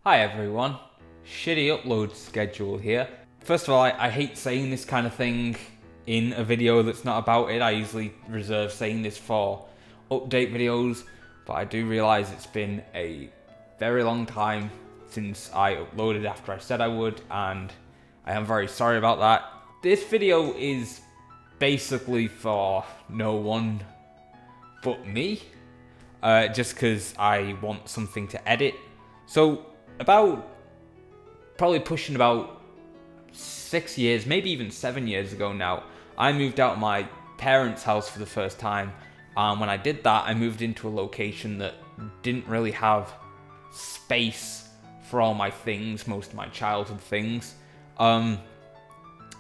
Hi everyone, shitty upload schedule here. First of all, I hate saying this kind of thing in a video that's not about it. I usually reserve saying this for update videos, but I do realize it's been a very long time since I uploaded after I said I would, and I am very sorry about that. This video is basically for no one but me, just because I want something to edit. So probably pushing about 6 years, maybe even 7 years ago now, I moved out of my parents' house for the first time. When I did that, I moved into a location that didn't really have space for all my things, most of my childhood things.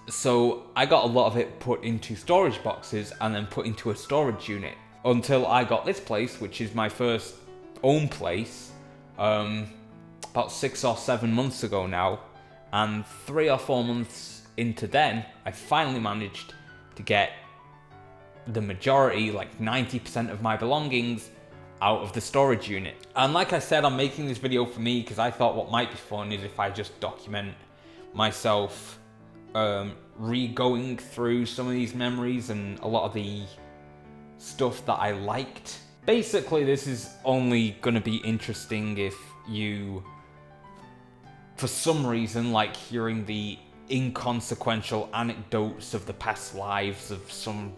So I got a lot of it put into storage boxes and then put into a storage unit until I got this place, which is my first own place. About 6 or 7 months ago now, and 3 or 4 months into then, I finally managed to get the majority, like 90% of my belongings, out of the storage unit. And like I said, I'm making this video for me because I thought what might be fun is if I just document myself re-going through some of these memories and a lot of the stuff that I liked. Basically, this is only gonna be interesting if you, for some reason, like hearing the inconsequential anecdotes of the past lives of some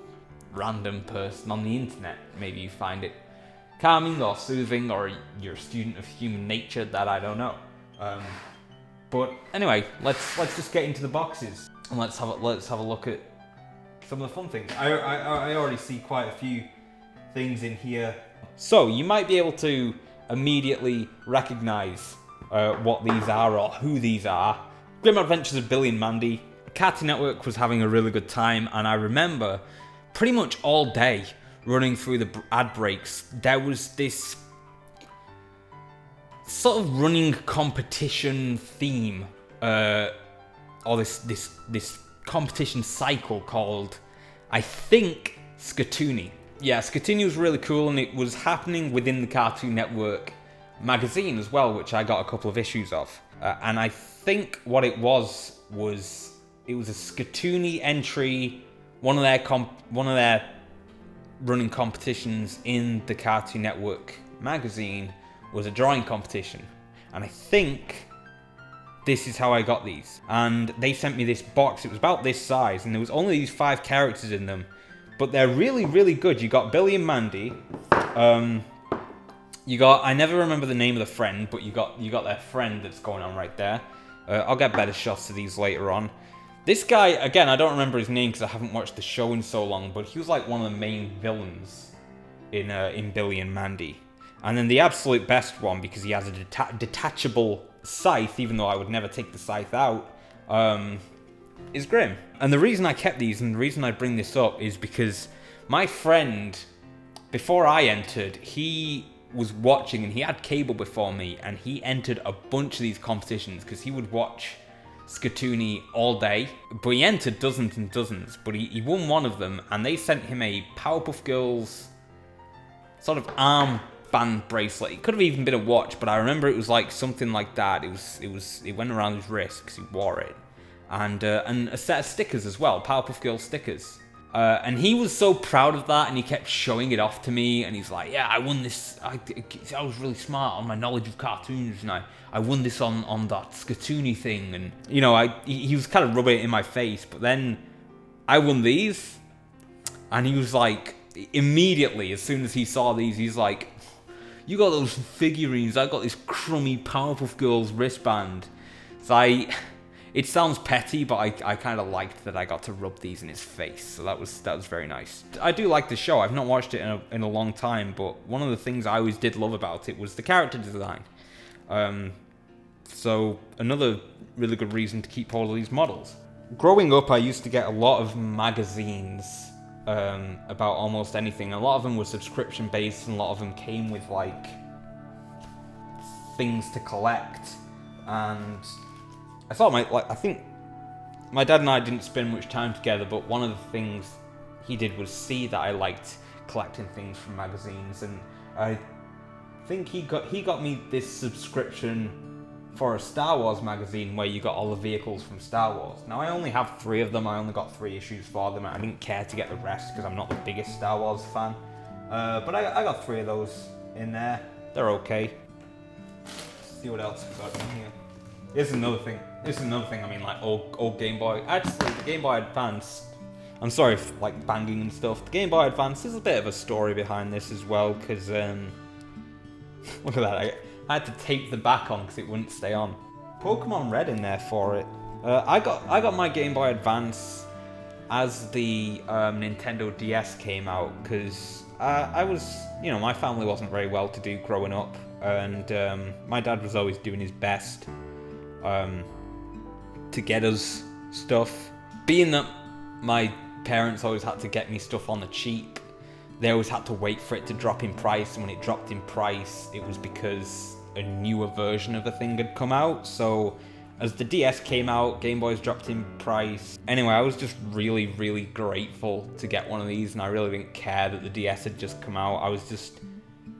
random person on the internet. Maybe you find it calming or soothing, or you're a student of human nature, that I don't know. But anyway, let's just get into the boxes and let's have a look at some of the fun things. I already see quite a few things in here. So you might be able to immediately recognize what these are or who these are. Grim Adventures of Billy and Mandy. Cartoon Network was having a really good time, and I remember pretty much all day running through the ad breaks, there was this sort of running competition theme, or this competition cycle called, I think, Skatoony. Yeah, Skatoony was really cool, and it was happening within the Cartoon Network magazine as well, which I got a couple of issues of. And I think what it was it was a Skatoony entry, one of their running competitions in the Cartoon Network magazine was a drawing competition. And I think this is how I got these. And they sent me this box. It was about this size, and there was only these 5 characters in them. But they're really, really good. You got Billy and Mandy. You got, I never remember the name of the friend, but you got their friend that's going on right there. I'll get better shots of these later on. This guy, again, I don't remember his name because I haven't watched the show in so long, but he was like one of the main villains in Billy and Mandy. And then the absolute best one, because he has a detachable scythe, even though I would never take the scythe out, is Grim. And the reason I kept these, and the reason I bring this up, is because my friend, before I entered, he was watching, and he had cable before me, and he entered a bunch of these competitions because he would watch Skatoony all day. But he entered dozens and dozens, but he won one of them, and they sent him a Powerpuff Girls sort of armband bracelet. It could have even been a watch, but I remember it was like something like that. It went around his wrist because he wore it. And a set of stickers as well, Powerpuff Girls stickers. And he was so proud of that, and he kept showing it off to me, and he's like, yeah, I won this, I was really smart on my knowledge of cartoons, and I won this on that Skatoony thing, and, you know, he was kind of rubbing it in my face, but then I won these, and he was like, immediately, as soon as he saw these, he's like, you got those figurines, I got this crummy Powerpuff Girls wristband. So it sounds petty, but I kind of liked that I got to rub these in his face, so that was very nice. I do like the show. I've not watched it in a long time, but one of the things I always did love about it was the character design. So another really good reason to keep hold of these models. Growing up, I used to get a lot of magazines about almost anything. A lot of them were subscription based, and a lot of them came with like things to collect. And I thought I think my dad and I didn't spend much time together, but one of the things he did was see that I liked collecting things from magazines, and I think he got me this subscription for a Star Wars magazine where you got all the vehicles from Star Wars. Now I only have 3 of them, I only got 3 issues for them, I didn't care to get the rest because I'm not the biggest Star Wars fan. But I got 3 of those in there, they're okay. Let's see what else we got in here. This is another thing, I mean, like old Game Boy. Actually, the Game Boy Advance, I'm sorry for like banging and stuff, the Game Boy Advance, there's a bit of a story behind this as well, because look at that, I had to tape the back on because it wouldn't stay on. Pokemon Red in there for it. I got my Game Boy Advance as the Nintendo DS came out, because I was, you know, my family wasn't very well to do growing up, and my dad was always doing his best to get us stuff. Being that my parents always had to get me stuff on the cheap, they always had to wait for it to drop in price, and when it dropped in price, it was because a newer version of the thing had come out. So as the DS came out, Game Boys dropped in price. Anyway, I was just really, really grateful to get one of these, and I really didn't care that the DS had just come out. I was just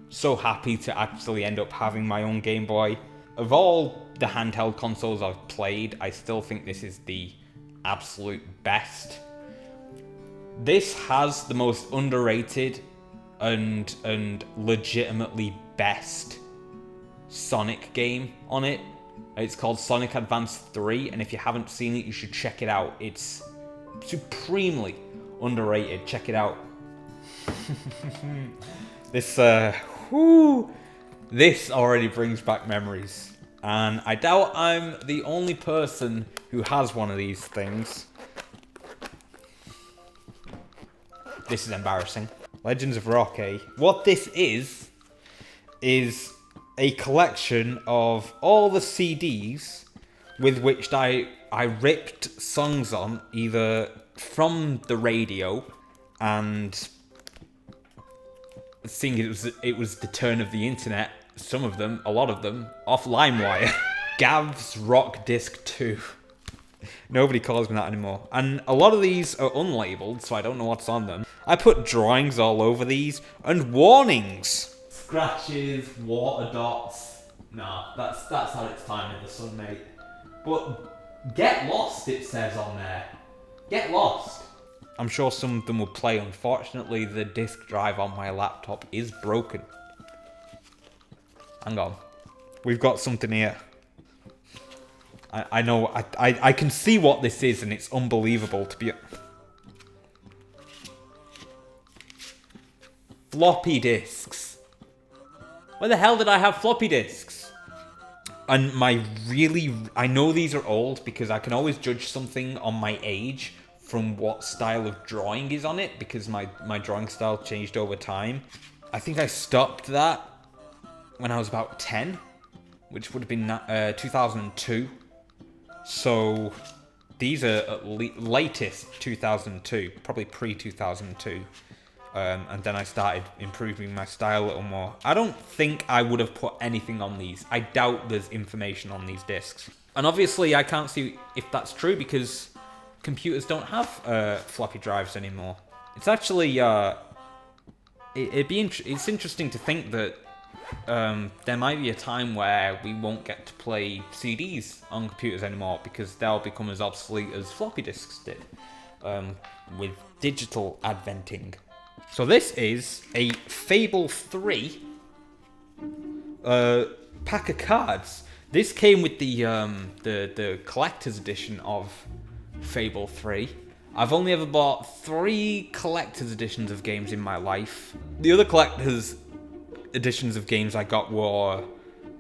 so happy to actually end up having my own Game Boy. Of all the handheld consoles I've played, I still think this is the absolute best. This has the most underrated and legitimately best Sonic game on it. It's called Sonic Advance 3, and if you haven't seen it, you should check it out. It's supremely underrated. Check it out. This already brings back memories, and I doubt I'm the only person who has one of these things. This is embarrassing. Legends of Rock, eh? What this is a collection of all the CDs with which I ripped songs on, either from the radio, and seeing it was the turn of the internet, some of them, a lot of them, off LimeWire. Gav's Rock Disc 2. Nobody calls me that anymore. And a lot of these are unlabeled, so I don't know what's on them. I put drawings all over these, and warnings. Scratches, water dots. Nah, that's how it's time in the sun, mate. But get lost, it says on there. Get lost. I'm sure some of them will play. Unfortunately, the disk drive on my laptop is broken. Hang on. We've got something here. I know, I can see what this is, and it's unbelievable to be... Floppy disks. Where the hell did I have floppy disks? And I know these are old because I can always judge something on my age from what style of drawing is on it, because my drawing style changed over time. I think I stopped that when I was about 10, which would have been 2002. So these are at latest 2002, probably pre-2002. And then I started improving my style a little more. I don't think I would have put anything on these. I doubt there's information on these discs. And obviously I can't see if that's true because computers don't have floppy drives anymore. It's actually, it's interesting to think that there might be a time where we won't get to play CDs on computers anymore because they'll become as obsolete as floppy disks did with digital adventing. So this is a Fable 3 pack of cards. This came with the collector's edition of Fable 3. I've only ever bought 3 collector's editions of games in my life. The other collector's editions of games I got were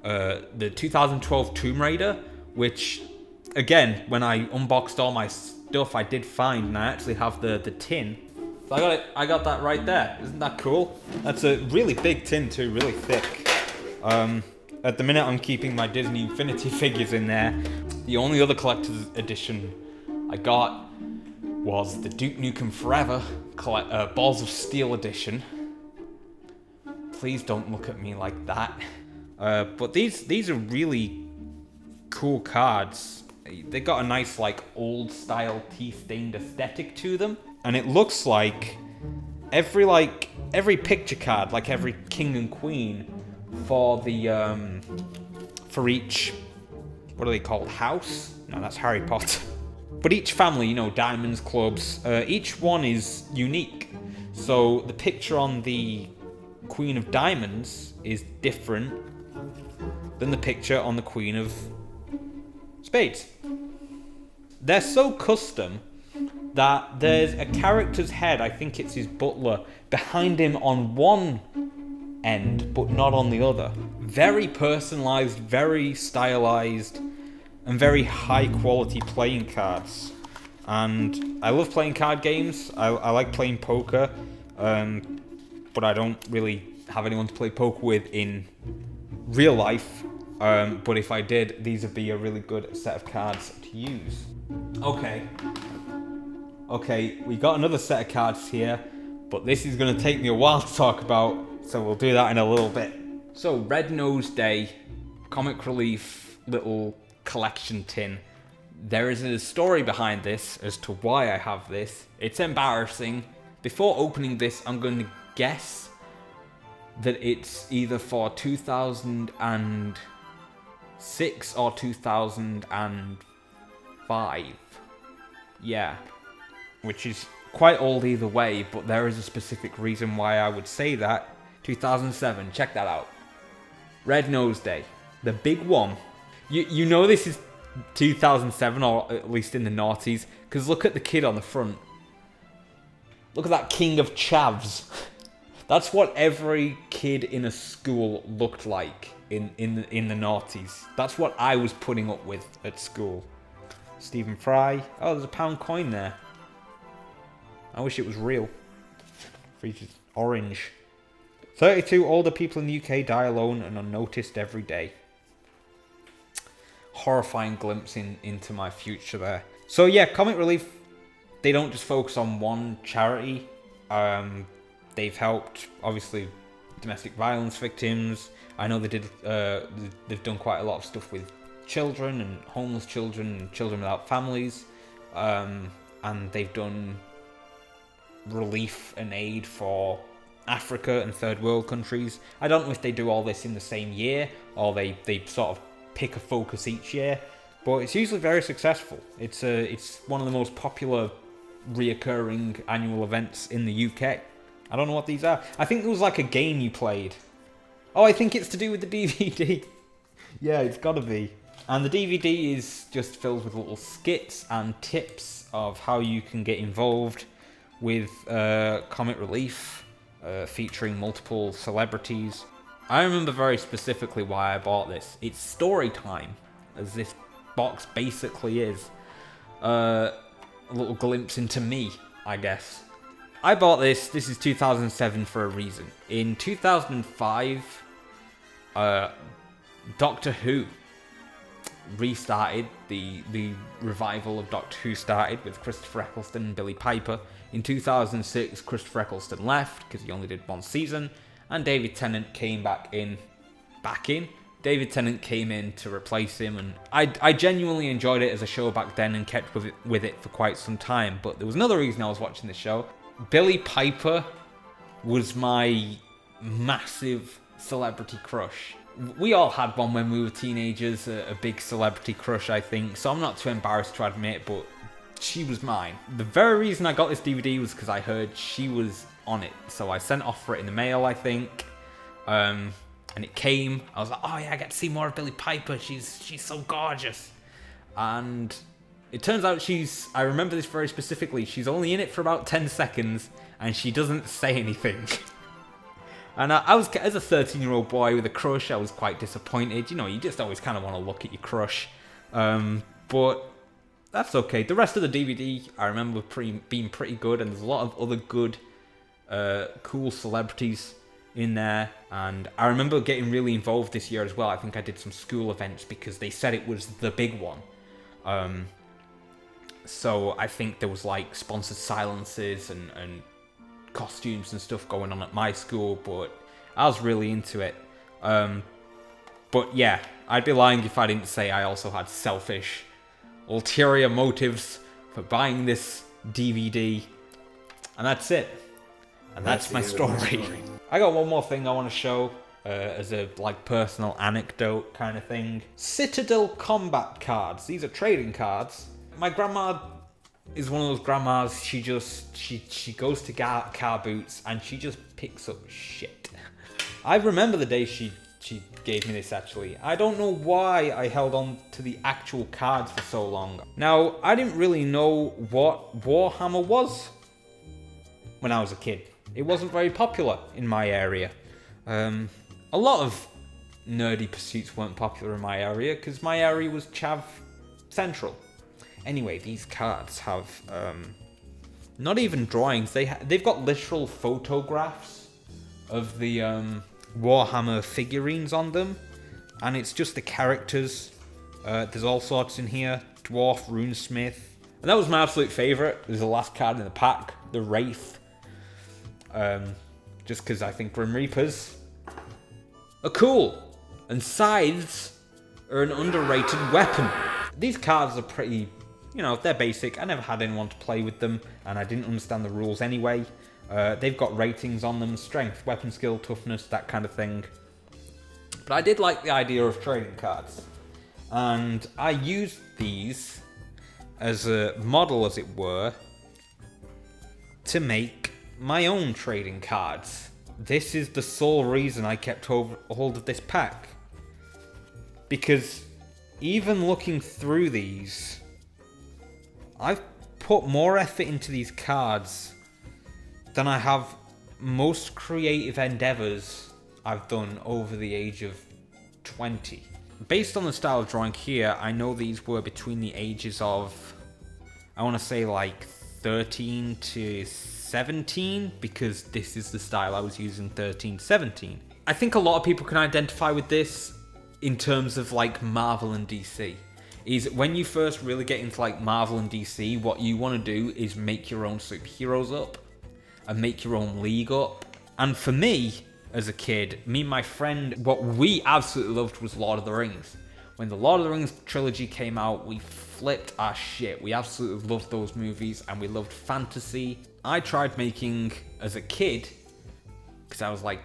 the 2012 Tomb Raider, which, again, when I unboxed all my stuff, I did find, and I actually have the tin. So I got that right there. Isn't that cool? That's a really big tin too, really thick. At the minute, I'm keeping my Disney Infinity figures in there. The only other collector's edition I got was the Duke Nukem Forever Balls of Steel edition. Please don't look at me like that. But these are really cool cards. They got a nice, like, old style tea-stained aesthetic to them. And it looks like every picture card, like every king and queen for the for each what are they called? House? No, that's Harry Potter. But each family, you know, diamonds, clubs, each one is unique. So the picture on the Queen of Diamonds is different than the picture on the Queen of Spades. They're so custom that there's a character's head, I think it's his butler, behind him on one end, but not on the other. Very personalized, very stylized, and very high quality playing cards. And I love playing card games. I like playing poker, but I don't really have anyone to play poker with in real life. But if I did, these would be a really good set of cards to use. Okay, we got another set of cards here, but this is going to take me a while to talk about, so we'll do that in a little bit. So, Red Nose Day, Comic Relief little collection tin. There is a story behind this as to why I have this. It's embarrassing. Before opening this, I'm going to guess that it's either for 2006 or 2005. Yeah. Which is quite old either way, but there is a specific reason why I would say that. 2007, check that out. Red Nose Day, the big one. You know this is 2007, or at least in the noughties, because look at the kid on the front. Look at that king of chavs. That's what every kid in a school looked like in the noughties. That's what I was putting up with at school. Stephen Fry. Oh, there's a pound coin there. I wish it was real. Features orange. 32 older people in the UK die alone and unnoticed every day. Horrifying glimpse into my future there. So yeah, Comic Relief, they don't just focus on one charity. They've helped, obviously, domestic violence victims. I know they've done quite a lot of stuff with children and homeless children and children without families. And they've done relief and aid for Africa and third world countries. I don't know if they do all this in the same year or they sort of pick a focus each year, but it's usually very successful. It's one of the most popular reoccurring annual events in the UK. I don't know what these are. I think there was like a game you played. Oh, I think it's to do with the DVD. Yeah, it's gotta be. And the DVD is just filled with little skits and tips of how you can get involved with Comic Relief, featuring multiple celebrities. I remember very specifically why I bought this. It's story time, as this box basically is. A little glimpse into me, I guess. I bought this. This is 2007 for a reason. In 2005, Doctor Who restarted. The revival of Doctor Who started with Christopher Eccleston and Billy Piper. In 2006, Christopher Eccleston left because he only did one season, and David Tennant came back in. David Tennant came in to replace him, and I genuinely enjoyed it as a show back then and kept with it for quite some time. But there was another reason I was watching this show. Billy Piper was my massive celebrity crush. We all had one when we were teenagers, a big celebrity crush, I think, so I'm not too embarrassed to admit, but she was mine. The very reason I got this DVD was because I heard she was on it, so I sent off for it in the mail, I think, and it came. I was like, oh yeah, I get to see more of Billy Piper, she's so gorgeous. And it turns out I remember this very specifically, she's only in it for about 10 seconds, and she doesn't say anything. And I was, as a 13-year-old boy with a crush, I was quite disappointed. You know, you just always kind of want to look at your crush. But that's okay. The rest of the DVD, I remember being pretty good, and there's a lot of other good, cool celebrities in there. And I remember getting really involved this year as well. I think I did some school events because they said it was the big one. So I think there was like sponsored silences and costumes and stuff going on at my school, but I was really into it. But yeah, I'd be lying if I didn't say I also had selfish, ulterior motives for buying this DVD. And that's it. And that's my story. I got one more thing I want to show. as a like personal anecdote kind of thing. Citadel combat cards. These are trading cards. My grandma is one of those grandmas. She goes to car boots and she just picks up shit. I remember the day she gave me this actually. I don't know why I held on to the actual cards for so long. Now, I didn't really know what Warhammer was when I was a kid. It wasn't very popular in my area. A lot of nerdy pursuits weren't popular in my area because my area was Chav Central. Anyway, these cards have not even drawings. They've got literal photographs of the Warhammer figurines on them, and it's just the characters. There's all sorts in here. Dwarf, Runesmith. And that was my absolute favourite. It was the last card in the pack, the Wraith. Just because I think Grim Reapers are cool. And Scythes are an underrated weapon. These cards are pretty, they're basic. I never had anyone to play with them, and I didn't understand the rules anyway. They've got ratings on them, strength, weapon skill, toughness, that kind of thing. But I did like the idea of trading cards. And I used these as a model, as it were, to make my own trading cards. This is the sole reason I kept hold of this pack. Because even looking through these, I've put more effort into these cards than I have most creative endeavors I've done over the age of 20. Based on the style of drawing here, I know these were between the ages of, I want to say like 13 to 17, because this is the style I was using, 13, 17. I think a lot of people can identify with this in terms of like Marvel and DC. Is when you first really get into like Marvel and DC, what you want to do is make your own superheroes up and make your own league up. And for me, as a kid, me and my friend, what we absolutely loved was Lord of the Rings. When the Lord of the Rings trilogy came out, we flipped our shit. We absolutely loved those movies, and we loved fantasy. I tried making, as a kid, because I was like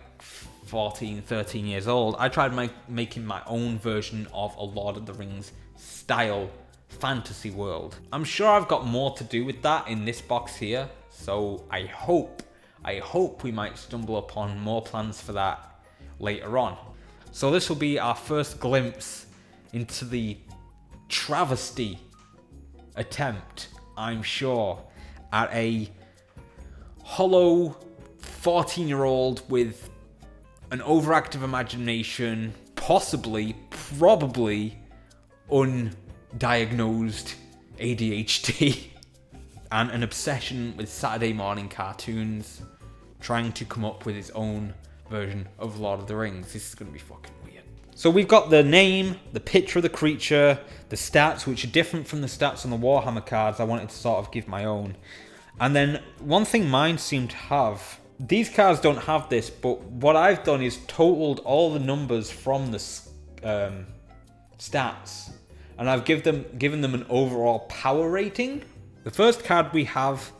14, 13 years old, I tried making my own version of a Lord of the Rings style fantasy world. I'm sure I've got more to do with that in this box here, so I hope we might stumble upon more plans for that later on. So this will be our first glimpse into the travesty attempt, I'm sure, at a hollow 14-year-old with an overactive imagination, probably undiagnosed ADHD, and an obsession with Saturday morning cartoons, trying to come up with his own version of Lord of the Rings. This is going to be fucking weird. So we've got the name, the picture of the creature, the stats, which are different from the stats on the Warhammer cards. I wanted to sort of give my own. And then one thing mine seem to have, these cards don't have this, but what I've done is totaled all the numbers from the stats, and I've given them an overall power rating. The first card we have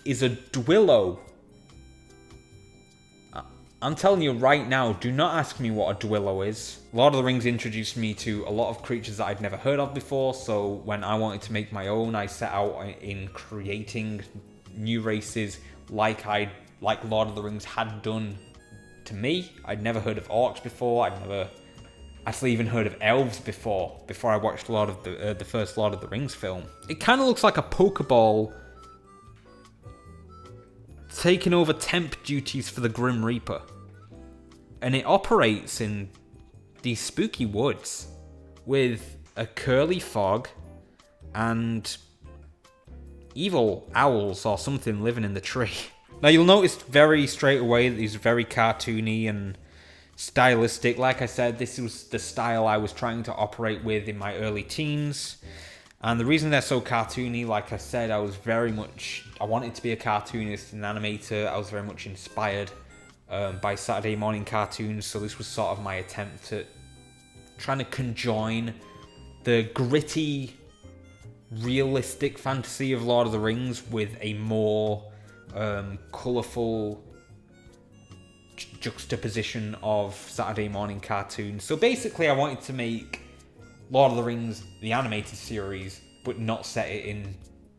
is a Dwillo. I'm telling you right now, do not ask me what a Dwillo is. Lord of the Rings introduced me to a lot of creatures that I'd never heard of before, so when I wanted to make my own, I set out in creating new races like Lord of the Rings had done to me. I'd never heard of orcs before. I'd never actually even heard of elves before I watched the first Lord of the Rings film. It kind of looks like a Pokeball taking over temp duties for the Grim Reaper. And it operates in these spooky woods with a curly fog and evil owls or something living in the tree. Now you'll notice very straight away that he's very cartoony and stylistic. Like I said, this was the style I was trying to operate with in my early teens. And the reason they're so cartoony, like I said, I wanted to be a cartoonist and animator. I was very much inspired by Saturday morning cartoons. So this was sort of my attempt at trying to conjoin the gritty, realistic fantasy of Lord of the Rings with a more colourful, juxtaposition of Saturday morning cartoons. So basically I wanted to make Lord of the Rings, the animated series, but not set it in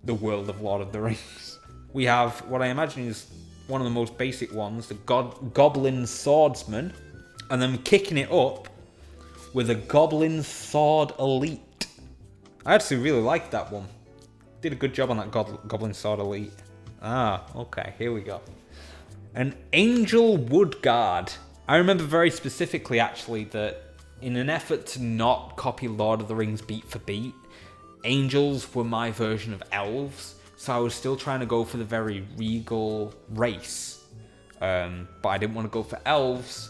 the world of Lord of the Rings. We have what I imagine is one of the most basic ones, the Goblin Swordsman, and then kicking it up with a Goblin Sword Elite. I actually really liked that one. Did a good job on that Goblin Sword Elite. Ah, okay, here we go. An Angel Wood Guard. I remember very specifically, actually, that in an effort to not copy Lord of the Rings beat for beat, angels were my version of elves, so I was still trying to go for the very regal race. But I didn't want to go for elves,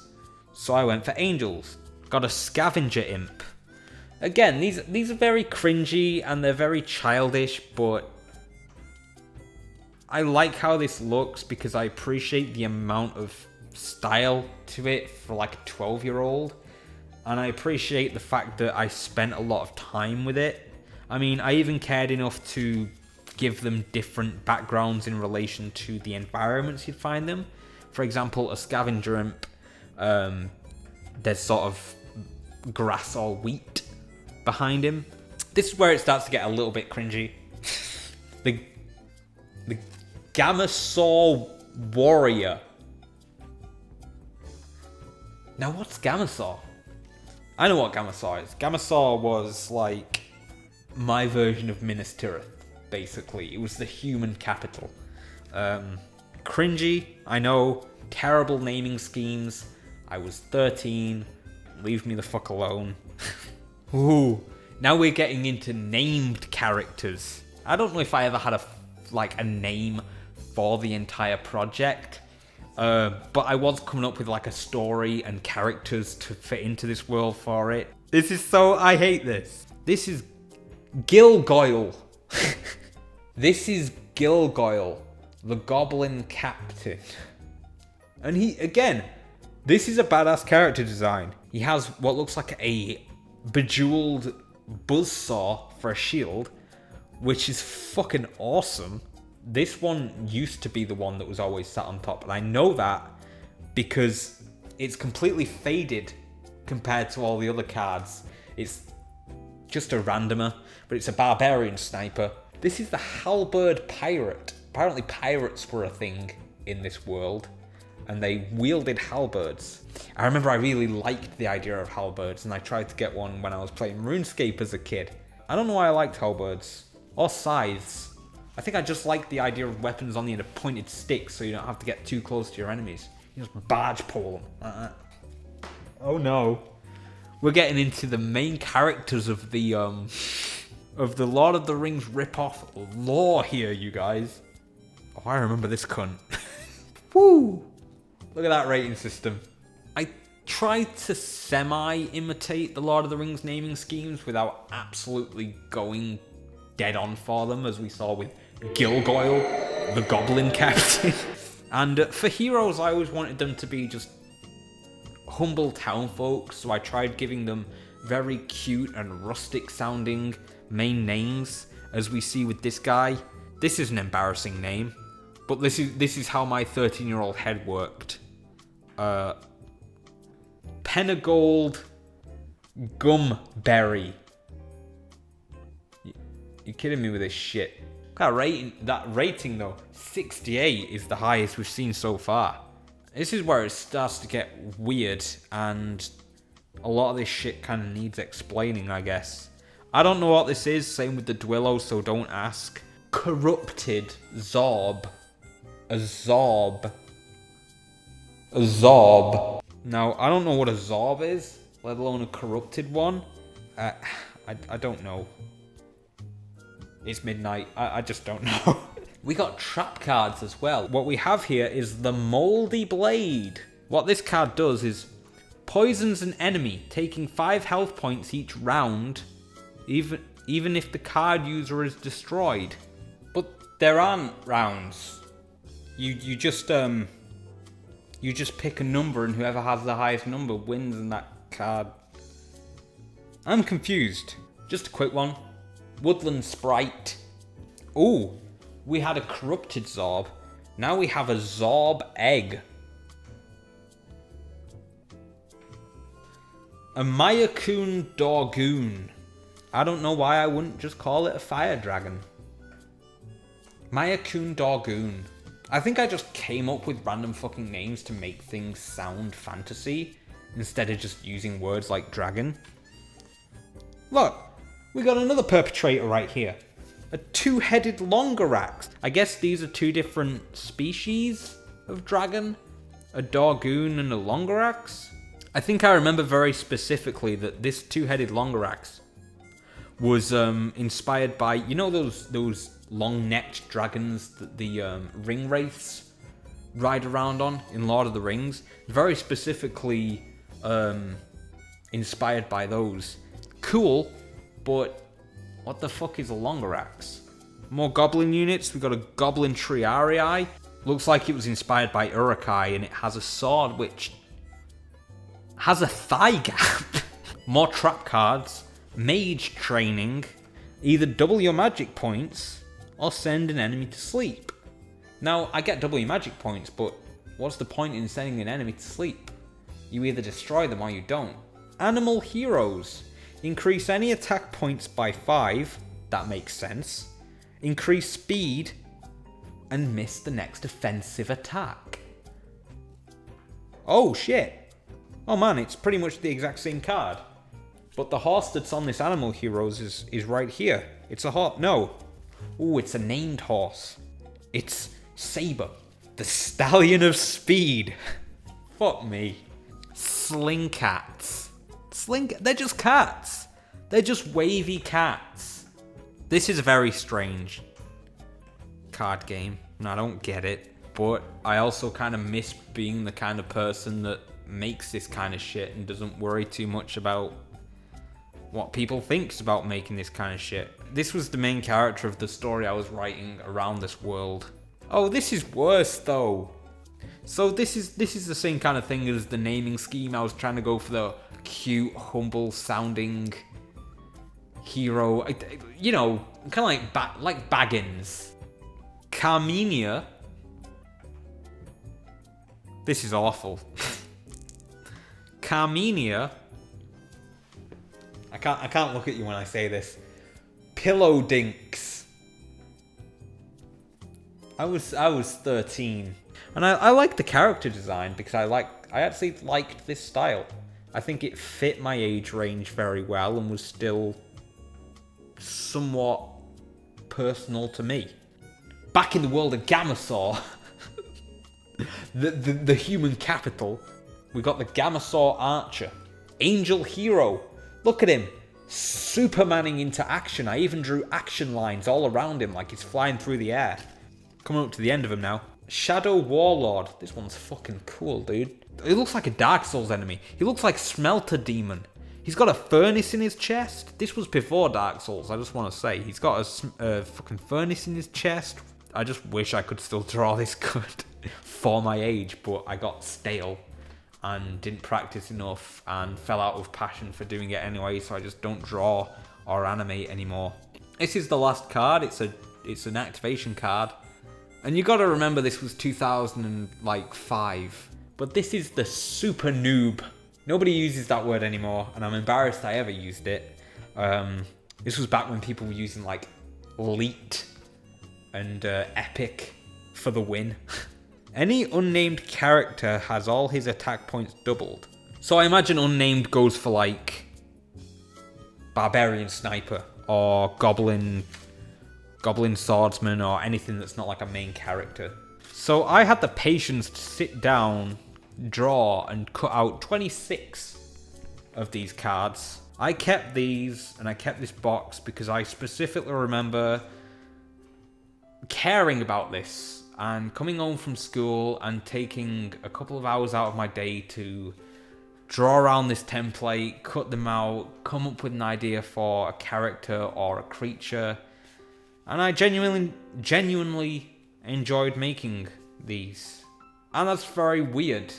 so I went for angels. Got a Scavenger Imp. Again, these are very cringy and they're very childish, but I like how this looks because I appreciate the amount of style to it for like a 12-year-old. And I appreciate the fact that I spent a lot of time with it. I mean, I even cared enough to give them different backgrounds in relation to the environments you'd find them. For example, a Scavenger Imp, there's sort of grass or wheat behind him. This is where it starts to get a little bit cringy. The Gamasor Warrior. Now, what's Gamasor? I know what Gamasor is. Gamasor was like my version of Minas Tirith, basically. It was the human capital. Cringy, I know. Terrible naming schemes. I was 13. Leave me the fuck alone. Ooh, now we're getting into named characters. I don't know if I ever had a name for the entire project. But I was coming up with like a story and characters to fit into this world for it. This is so... I hate this. This is Gilgoyle. This is Gilgoyle, the Goblin Captain. And he, again, this is a badass character design. He has what looks like a bejeweled buzzsaw for a shield, which is fucking awesome. This one used to be the one that was always sat on top, and I know that because it's completely faded compared to all the other cards. It's just a randomer, but it's a barbarian sniper. This is the halberd pirate. Apparently pirates were a thing in this world, and they wielded halberds. I remember I really liked the idea of halberds, and I tried to get one when I was playing RuneScape as a kid. I don't know why I liked halberds, or scythes. I think I just like the idea of weapons on the end of pointed sticks so you don't have to get too close to your enemies. You just barge pole them. Oh no. We're getting into the main characters of the Lord of the Rings rip-off lore here, you guys. Oh, I remember this cunt. Woo! Look at that rating system. I tried to semi-imitate the Lord of the Rings naming schemes without absolutely going dead on for them, as we saw with Gilgoyle, the Goblin Captain. And for heroes, I always wanted them to be just humble town folks, so I tried giving them very cute and rustic sounding main names, as we see with this guy. This is an embarrassing name, but this is how my 13-year-old head worked. Penegold Gumberry. You're kidding me with this shit. That rating though, 68 is the highest we've seen so far. This is where it starts to get weird, and a lot of this shit kind of needs explaining, I guess. I don't know what this is, same with the Dwillo, so don't ask. Corrupted Zorb. A Zorb. A Zorb. Now, I don't know what a Zorb is, let alone a corrupted one. I don't know. It's midnight. I just don't know. We got trap cards as well. What we have here is the Moldy Blade. What this card does is poisons an enemy, taking 5 health points each round, even if the card user is destroyed. But there aren't rounds. You just pick a number, and whoever has the highest number wins in that card. I'm confused. Just a quick one. Woodland Sprite. Ooh, we had a corrupted Zorb. Now we have a Zorb Egg. A Mayakun Dorgoon. I don't know why I wouldn't just call it a fire dragon. Mayakun Dorgoon. I think I just came up with random fucking names to make things sound fantasy instead of just using words like dragon. Look, we got another perpetrator right here. A two-headed Longarax. I guess these are two different species of dragon. A Dorgoon and a Longarax. I think I remember very specifically that this two-headed Longarax was inspired by, you know, those long-necked dragons that the ring wraiths ride around on in Lord of the Rings. Very specifically inspired by those. Cool, but what the fuck is a Longarax? More goblin units. We got a Goblin Triarii. Looks like it was inspired by Urukai, and it has a sword which has a thigh gap. More trap cards. Mage training. Either double your magic points or send an enemy to sleep. Now, I get double your magic points, but what's the point in sending an enemy to sleep? You either destroy them or you don't. Animal heroes. Increase any attack points by 5. That makes sense. Increase speed and miss the next offensive attack. Oh shit. Oh man, it's pretty much the exact same card. But the horse that's on this Animal Heroes is right here. It's a horse. No. Ooh, it's a named horse. It's Saber, the Stallion of Speed. Fuck me. Slingcats. They're just cats. They're just wavy cats. This is a very strange card game, and I don't get it. But I also kind of miss being the kind of person that makes this kind of shit and doesn't worry too much about what people thinks about making this kind of shit. This was the main character of the story I was writing around this world. Oh, this is worse though. So this is the same kind of thing as the naming scheme. I was trying to go for the cute, humble sounding hero. You know, kind of like Baggins. Carmenia. This is awful. Carmenia. I can't look at you when I say this. Pillow Dinks. I was 13, and I like the character design because I actually liked this style. I think it fit my age range very well and was still somewhat personal to me. Back in the world of Gamasor, the human capital, we got the Gamasor Archer, Angel Hero. Look at him, Supermaning into action. I even drew action lines all around him like he's flying through the air. Coming up to the end of him now. Shadow Warlord. This one's fucking cool, dude. He looks like a Dark Souls enemy. He looks like Smelter Demon. He's got a furnace in his chest. This was before Dark Souls, I just want to say. He's got a fucking furnace in his chest. I just wish I could still draw this good for my age, but I got stale and didn't practice enough and fell out of passion for doing it anyway, so I just don't draw or animate anymore. This is the last card. It's an activation card. And you gotta remember this was 2005. But this is the super noob. Nobody uses that word anymore, and I'm embarrassed I ever used it. This was back when people were using like elite and epic for the win. Any unnamed character has all his attack points doubled. So I imagine unnamed goes for like Barbarian Sniper or Goblin Swordsman or anything that's not like a main character. So I had the patience to sit down, draw, and cut out 26 of these cards. I kept these and I kept this box because I specifically remember caring about this and coming home from school and taking a couple of hours out of my day to draw around this template, cut them out, come up with an idea for a character or a creature. And I genuinely enjoyed making these. And that's very weird.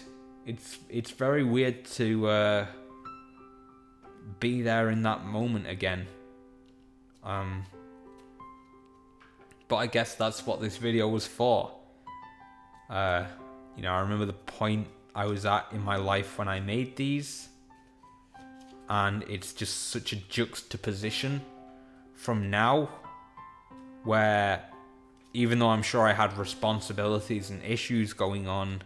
It's very weird to be there in that moment again. But I guess that's what this video was for. I remember the point I was at in my life when I made these. and it's just such a juxtaposition from now, where even though I'm sure I had responsibilities and issues going on,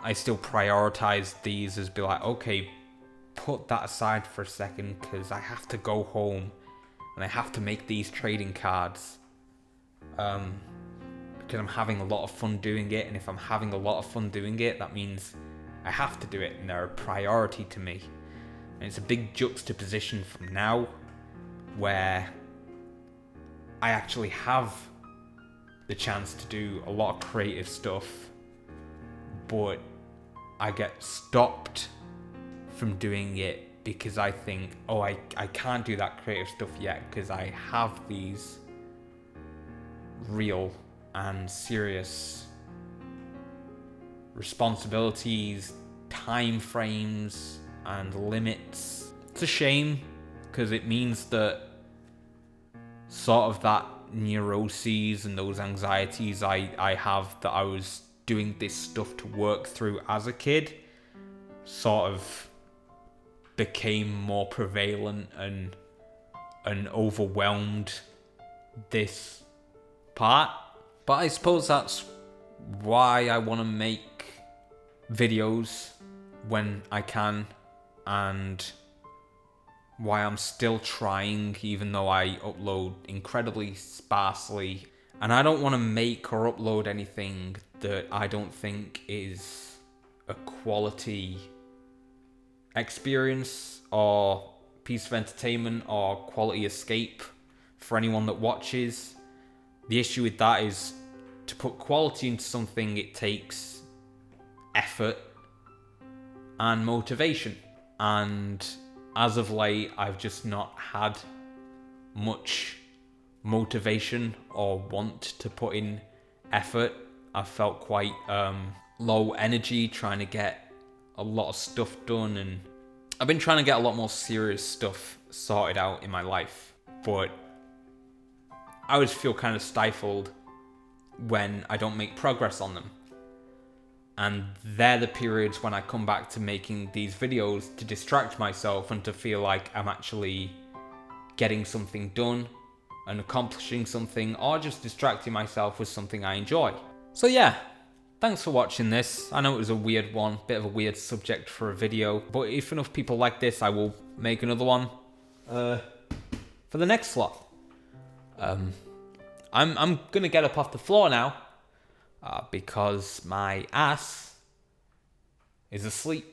I still prioritize these as be like, okay, put that aside for a second, because I have to go home and I have to make these trading cards, because I'm having a lot of fun doing it, and if I'm having a lot of fun doing it, that means I have to do it, and they're a priority to me. And it's a big juxtaposition from now, where I actually have the chance to do a lot of creative stuff, but I get stopped from doing it because I think, oh, I can't do that creative stuff yet because I have these real and serious responsibilities, time frames, and limits. It's a shame, because it means that sort of that neuroses and those anxieties I have that I was doing this stuff to work through as a kid sort of became more prevalent and overwhelmed this part. But I suppose that's why I want to make videos when I can, and why I'm still trying, even though I upload incredibly sparsely. And I don't want to make or upload anything that I don't think is a quality experience or piece of entertainment or quality escape for anyone that watches. The issue with that is, to put quality into something, it takes effort and motivation. And as of late, I've just not had much motivation or want to put in effort. I've felt quite low energy trying to get a lot of stuff done, and I've been trying to get a lot more serious stuff sorted out in my life, but I always feel kind of stifled when I don't make progress on them. And they're the periods when I come back to making these videos to distract myself and to feel like I'm actually getting something done and accomplishing something, or just distracting myself with something I enjoy. So yeah, thanks for watching this. I know it was a weird one, bit of a weird subject for a video, but if enough people like this, I will make another one for the next slot. I'm gonna get up off the floor now because my ass is asleep.